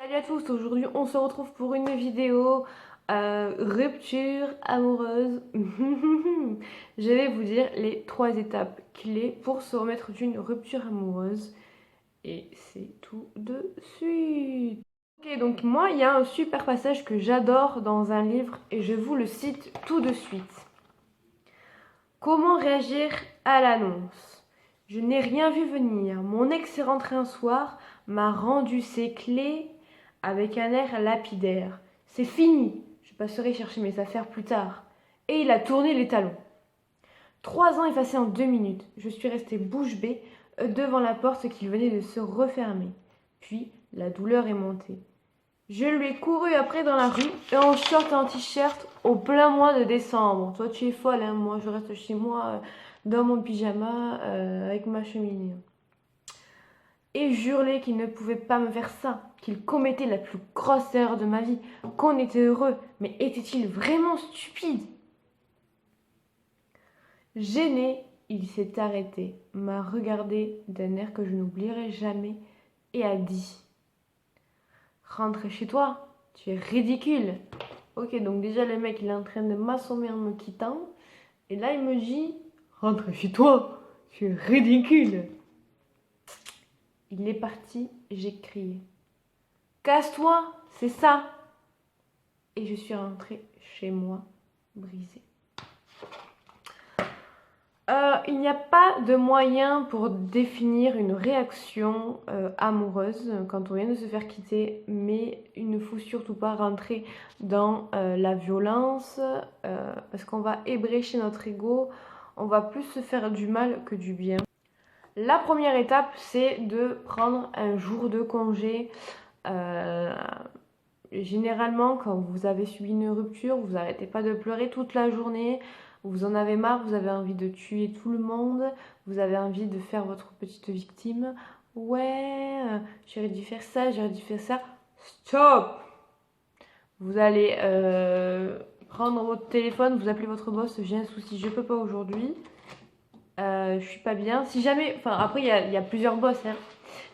Salut à tous, aujourd'hui on se retrouve pour une vidéo rupture amoureuse. Je vais vous dire les 3 étapes clés pour se remettre d'une rupture amoureuse. Et c'est tout de suite. Ok, donc moi il y a un super passage que j'adore dans un livre et je vous le cite tout de suite. Comment réagir à l'annonce? Je n'ai rien vu venir. Mon ex est rentré un soir, m'a rendu ses clés avec un air lapidaire. C'est fini, je passerai chercher mes affaires plus tard. Et il a tourné les talons. 3 ans effacés en 2 minutes. Je suis restée bouche bée devant la porte qui venait de se refermer. Puis la douleur est montée. Je lui ai couru après dans la rue, et en short et en t-shirt, au plein mois de décembre. Toi, tu es folle, hein, moi, je reste chez moi dans mon pyjama avec ma cheminée. Et juré qu'il ne pouvait pas me faire ça, qu'il commettait la plus grosse erreur de ma vie, qu'on était heureux, mais était-il vraiment stupide? Gêné, il s'est arrêté, m'a regardé d'un air que je n'oublierai jamais et a dit: rentre chez toi, tu es ridicule. Ok, donc déjà le mec il est en train de m'assommer en me quittant. Et là il me dit: rentre chez toi, tu es ridicule. Il est parti, j'ai crié: casse-toi, c'est ça. Et je suis rentrée chez moi, brisée. Il n'y a pas de moyen pour définir une réaction amoureuse quand on vient de se faire quitter, mais il ne faut surtout pas rentrer dans la violence parce qu'on va ébrécher notre ego, on va plus se faire du mal que du bien. La première étape, c'est de prendre un jour de congé. Euh, Généralement, quand vous avez subi une rupture, vous n'arrêtez pas de pleurer toute la journée. Vous en avez marre, vous avez envie de tuer tout le monde, vous avez envie de faire votre petite victime. Ouais, j'aurais dû faire ça, j'aurais dû faire ça. Stop! Vous allez prendre votre téléphone, vous appelez votre boss, j'ai un souci, je peux pas aujourd'hui. Je suis pas bien. Si jamais, enfin après il y a plusieurs boss, hein.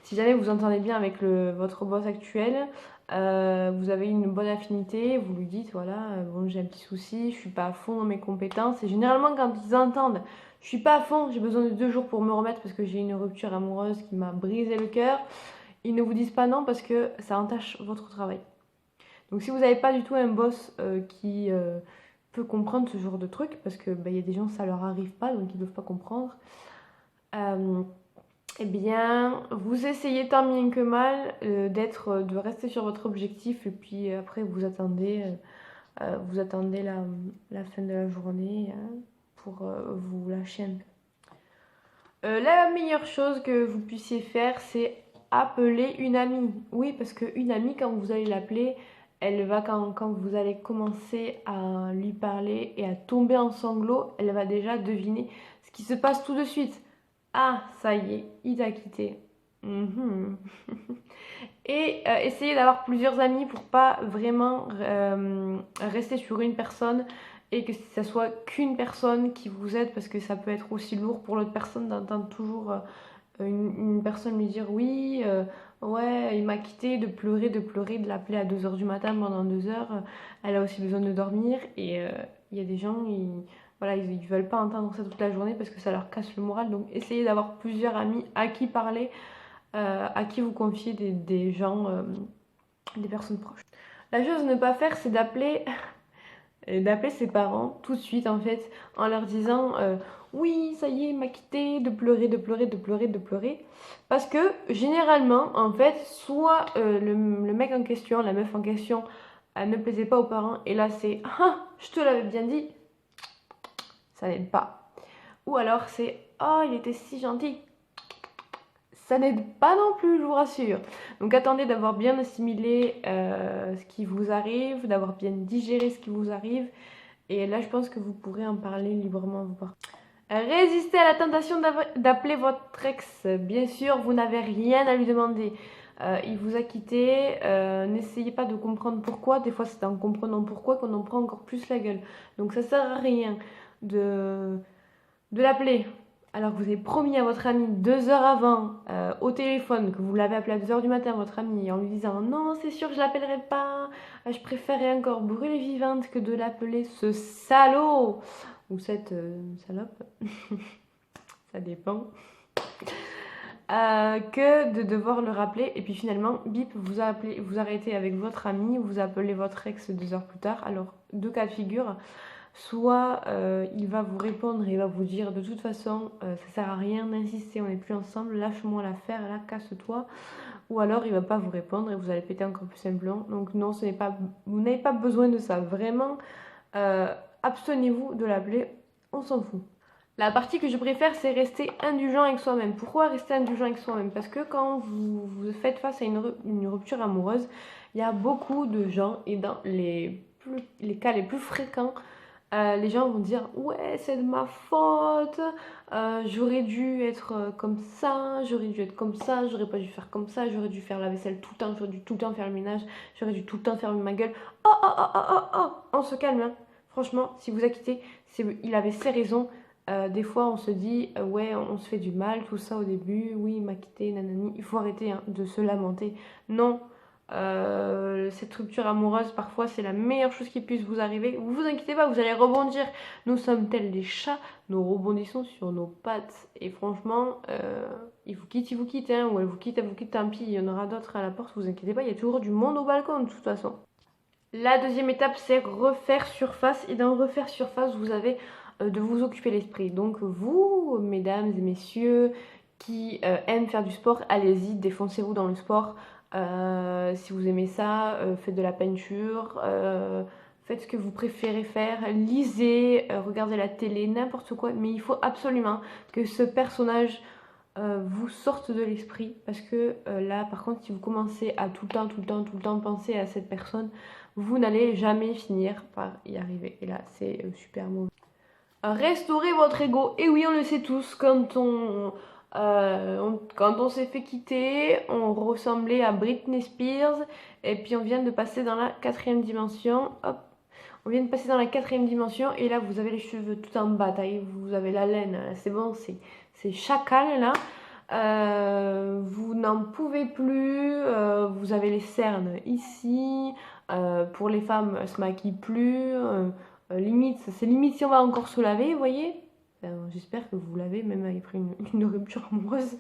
Si jamais vous entendez bien avec votre boss actuel, vous avez une bonne affinité, vous lui dites voilà, bon j'ai un petit souci, je suis pas à fond dans mes compétences. Et généralement quand ils entendent je suis pas à fond, j'ai besoin de 2 jours pour me remettre parce que j'ai une rupture amoureuse qui m'a brisé le cœur, ils ne vous disent pas non parce que ça entache votre travail. Donc si vous n'avez pas du tout un boss qui peut comprendre ce genre de truc, parce que bah, y a des gens ça leur arrive pas, donc ils ne peuvent pas comprendre, eh bien vous essayez tant bien que mal de rester sur votre objectif et puis après vous attendez la fin de la journée pour vous lâcher un peu. La meilleure chose que vous puissiez faire, c'est appeler une amie. Oui, parce qu'une amie, quand vous allez l'appeler, elle va, quand vous allez commencer à lui parler et à tomber en sanglots, elle va déjà deviner ce qui se passe tout de suite. Ah, ça y est, il t'a quitté. Mhm. Et essayez d'avoir plusieurs amis pour pas vraiment rester sur une personne et que ça soit qu'une personne qui vous aide parce que ça peut être aussi lourd pour l'autre personne d'entendre toujours une personne lui dire oui, ouais, il m'a quitté, de l'appeler à 2 heures du matin pendant 2 heures. Elle a aussi besoin de dormir et il y a des gens, voilà, ils veulent pas entendre ça toute la journée parce que ça leur casse le moral. Donc essayez d'avoir plusieurs amis à qui parler, à qui vous confier des gens, des personnes proches. La chose à ne pas faire, c'est d'appeler ses parents tout de suite en fait en leur disant oui ça y est il m'a quitté, de pleurer, de pleurer, de pleurer, de pleurer, parce que généralement en fait soit le mec en question, la meuf en question, elle ne plaisait pas aux parents et là c'est ah je te l'avais bien dit, ça n'aide pas, ou alors c'est oh il était si gentil, ça n'aide pas non plus, je vous rassure. Donc attendez d'avoir bien assimilé ce qui vous arrive, d'avoir bien digéré ce qui vous arrive. Et là, je pense que vous pourrez en parler librement. Résistez à la tentation d'appeler votre ex. Bien sûr, vous n'avez rien à lui demander. Il vous a quitté. N'essayez pas de comprendre pourquoi. Des fois, c'est en comprenant pourquoi qu'on en prend encore plus la gueule. Donc, ça sert à rien de, de l'appeler. alors que vous avez promis à votre ami 2 heures avant au téléphone, que vous l'avez appelé à 2 heures du matin, votre ami, en lui disant non, c'est sûr, je l'appellerai pas, je préférerais encore brûler vivante que de l'appeler ce salaud ou cette salope, ça dépend. Que de devoir le rappeler et puis finalement, bip, vous appelez, vous arrêtez avec votre ami, vous appelez votre ex 2 heures plus tard. Alors, 2 cas de figure. Soit il va vous répondre et il va vous dire de toute façon ça sert à rien d'insister, on n'est plus ensemble, lâche-moi l'affaire, là casse-toi. Ou alors il va pas vous répondre et vous allez péter encore plus simplement. Donc non, ce n'est pas, vous n'avez pas besoin de ça. Vraiment, abstenez-vous de l'appeler, on s'en fout. La partie que je préfère, c'est rester indulgent avec soi-même. Pourquoi rester indulgent avec soi-même? Parce que quand vous faites face à une rupture amoureuse, il y a beaucoup de gens, et dans les cas les plus fréquents, les gens vont dire ouais c'est de ma faute, j'aurais dû être comme ça, j'aurais dû être comme ça, j'aurais pas dû faire comme ça, j'aurais dû faire la vaisselle tout le temps, j'aurais dû tout le temps faire le ménage, j'aurais dû tout le temps fermer ma gueule. Oh oh oh oh oh oh, on se calme hein. Franchement, si vous a quitté, il avait ses raisons. Des fois on se dit ouais on se fait du mal, tout ça au début, oui il m'a quitté, nanani, il faut arrêter hein, de se lamenter. Non, cette rupture amoureuse, parfois c'est la meilleure chose qui puisse vous arriver. Vous vous inquiétez pas, vous allez rebondir. Nous sommes tels des chats, nous rebondissons sur nos pattes. Et franchement, il vous quitte, hein, ou elle vous quitte, tant pis, il y en aura d'autres à la porte, vous inquiétez pas, il y a toujours du monde au balcon de toute façon. La deuxième étape, c'est refaire surface. Et dans refaire surface, vous avez de vous occuper l'esprit. Donc vous, mesdames et messieurs, qui aiment faire du sport, allez-y, défoncez-vous dans le sport. Si vous aimez ça, faites de la peinture, faites ce que vous préférez faire, lisez, regardez la télé, n'importe quoi. Mais il faut absolument que ce personnage vous sorte de l'esprit. Parce que là, par contre, si vous commencez à tout le temps penser à cette personne, vous n'allez jamais finir par y arriver. Et là, c'est super mauvais. Restaurez votre ego. Et oui, on le sait tous, quand on s'est fait quitter, on ressemblait à Britney Spears. Et puis on vient de passer dans la 4e dimension. Hop, on vient de passer dans la 4e dimension. Et là, vous avez les cheveux tout en bataille. Vous avez la laine. C'est bon, c'est chacal là. Vous n'en pouvez plus. Vous avez les cernes ici. Pour les femmes, elles se maquillent plus. Limite, c'est limite si on va encore se laver, vous voyez. J'espère que vous lavez même après une rupture amoureuse.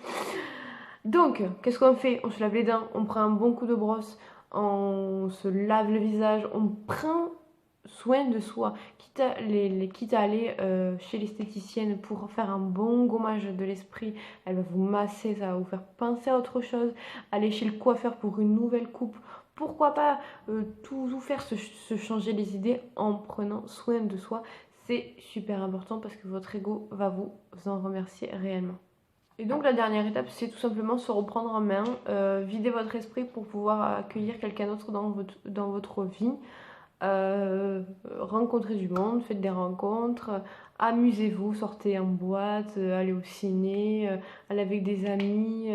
Donc, qu'est-ce qu'on fait? On se lave les dents, on prend un bon coup de brosse, on se lave le visage, on prend soin de soi, quitte à aller chez l'esthéticienne pour faire un bon gommage de l'esprit. Elle va vous masser, ça va vous faire penser à autre chose. Aller chez le coiffeur pour une nouvelle coupe. Pourquoi pas tout faire se changer les idées en prenant soin de soi. C'est super important parce que votre ego va vous en remercier réellement. Et donc la dernière étape, c'est tout simplement se reprendre en main, vider votre esprit pour pouvoir accueillir quelqu'un d'autre dans votre vie. Rencontrer du monde, faites des rencontres, amusez-vous, sortez en boîte, allez au ciné, allez avec des amis.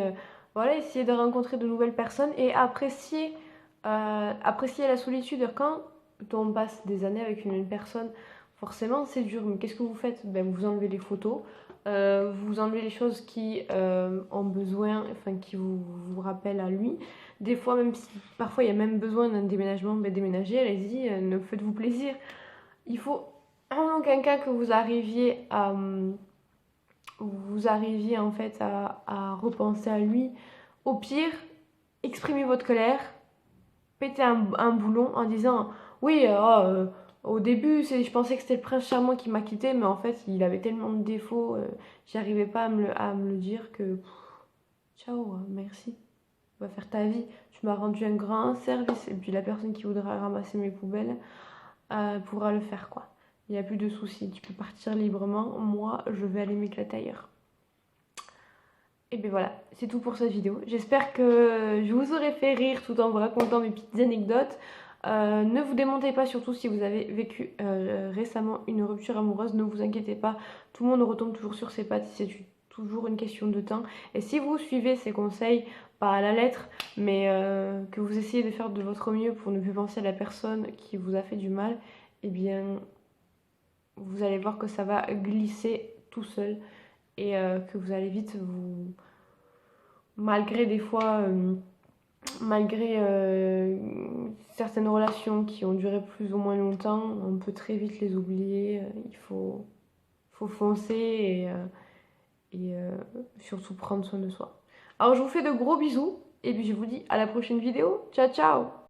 Voilà, essayez de rencontrer de nouvelles personnes et appréciez la solitude. Quand on passe des années avec une personne, forcément c'est dur, mais qu'est-ce que vous faites? Ben, vous enlevez les photos, vous enlevez les choses qui ont besoin, enfin qui vous rappellent à lui. Des fois, même si parfois il y a même besoin d'un déménagement, ben déménagez, allez-y, ne faites-vous plaisir. Il faut en aucun cas que vous arriviez en fait à repenser à lui. Au pire, exprimez votre colère, pétez un boulon en disant oui, au début, je pensais que c'était le prince charmant qui m'a quitté, mais en fait, il avait tellement de défauts, j'arrivais pas à me le dire que ciao, merci. Va faire ta vie. Tu m'as rendu un grand service. Et puis la personne qui voudra ramasser mes poubelles pourra le faire quoi. Il n'y a plus de soucis. Tu peux partir librement. Moi, je vais aller m'éclater ailleurs. Et bien voilà, c'est tout pour cette vidéo. J'espère que je vous aurai fait rire tout en vous racontant mes petites anecdotes. Ne vous démontez pas, surtout si vous avez vécu récemment une rupture amoureuse. Ne vous inquiétez pas, tout le monde retombe toujours sur ses pattes. C'est toujours une question de temps. Et si vous suivez ces conseils, pas à la lettre, mais que vous essayez de faire de votre mieux pour ne plus penser à la personne qui vous a fait du mal, eh bien, vous allez voir que ça va glisser tout seul. et que vous allez vite vous... Malgré des fois, malgré certaines relations qui ont duré plus ou moins longtemps, on peut très vite les oublier. Il faut foncer et surtout prendre soin de soi. Alors je vous fais de gros bisous et puis je vous dis à la prochaine vidéo. Ciao ciao!